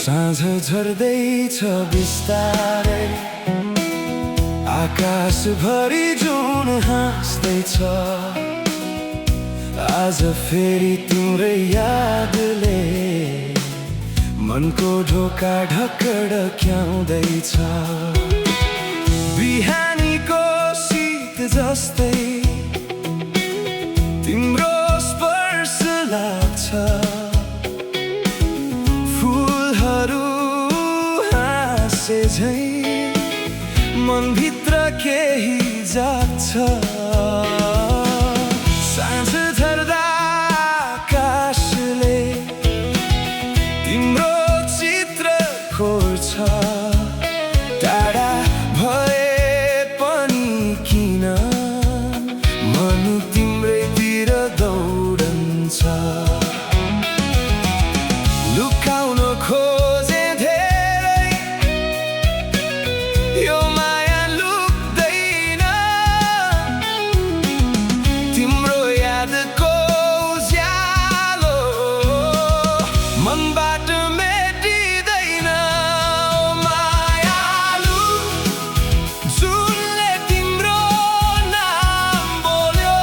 साँझ झर्दैछ बिस्तारै, आकाशभरि जुन हाँस्दैछ। आज फेरि तिम्रै यादले मनको ढोका ढकढक्याउँदैछ। बिहानीको शीत जस्तै तिम्रो स्पर्श लाग्छ। हाँसे झै मनभित्र केही जाग्छ। साँझ झर्दा आकाशले तिम्रो चित्र कोर्छ। टाढा भए पनि किन मन तिम्रैतिर दौडन्छ। लुकाउन खोजे धेरै, यो माया लुक्दैन। तिम्रो यादको उज्यालो मनबाट मेटिँदैन। ओ मायालु, जुनले तिम्रो नाम बोल्यो,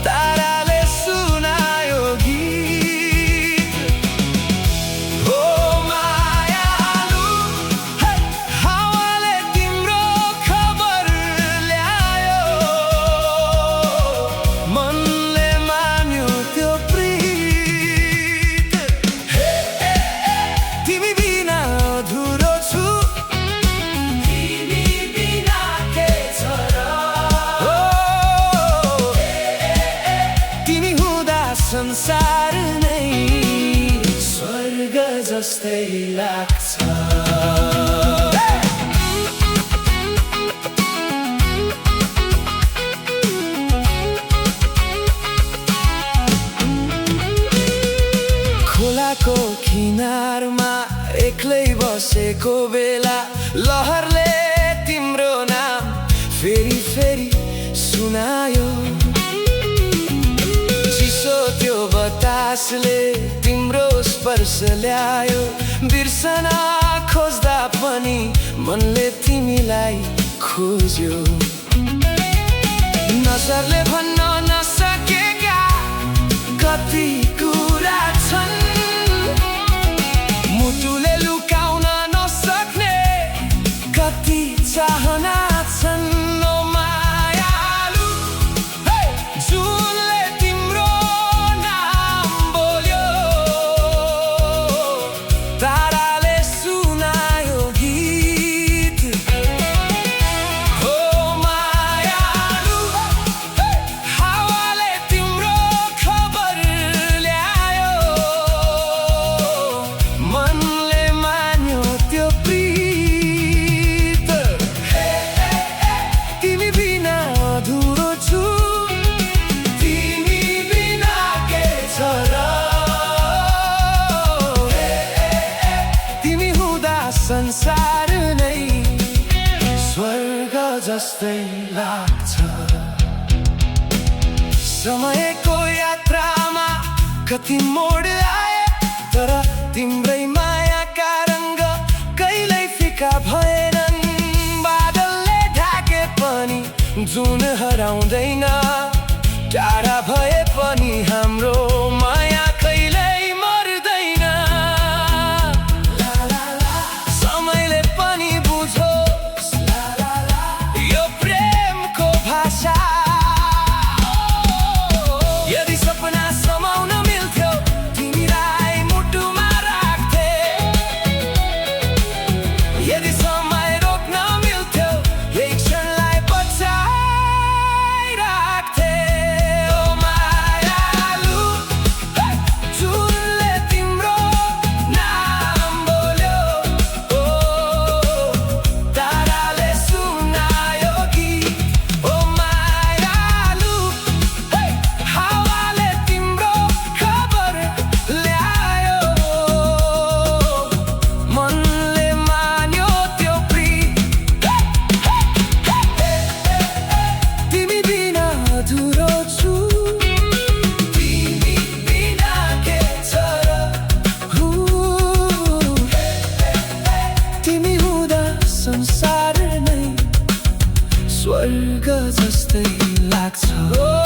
ताराले सुनायो गीत। ओ मायालु, हावाले तिम्रो खबर ल्यायो, मनले मान्यो त्यो प्रीत। तिमी बिना अधुरो छु, तिमी बिना के छ र। तिमी हुँदा संसार नै स्वर्ग जस्तै लाग्छ। खोलाको किनारमा एक्लै बसेको बेला लहरले तिम्रो नाम फेरि फेरि सुनायो। चिसो त्यो बतासले तिम्रो स्पर्श ल्यायो। बिर्सन खोज्दा पनि मनले तिमीलाई खोज्यो। नजरले भन्न नसकेका कति कुरा छन्, मुटुले लुकाउन नसक्ने कति चाहना छन्। ओ मायालु, जुनले तिम्रो नाम बोल्यो, ताराले सुनायो गीत। ओ मायालु, हावाले तिम्रो खबर ल्यायो, मनले मान्यो त्यो प्रीत। तिमी बिना अधुरो छु, तिमी बिना के छ र। तिमी हुँदा संसार नै स्वर्ग जस्तै लाग्छ। समयको यात्रामा कति मोड आए, तर तिम्रै मायाका रङ्ग कहिल्यै फिका भएनन्। बादलले ढाके पनि जुन हराउँदैन, टाढा भए पनि हाम्रो माया कहिल्यै मर्दैन। समयले पनि बुझोस् यो प्रेमको भाषा। यदि सपना समाउन मिल्थ्यो, तिमीलाई मुटुमा राख्थे। यदि समय रोक्न मिल्थ्यो, संसार नै स्वर्ग जस्तै लाग्छ।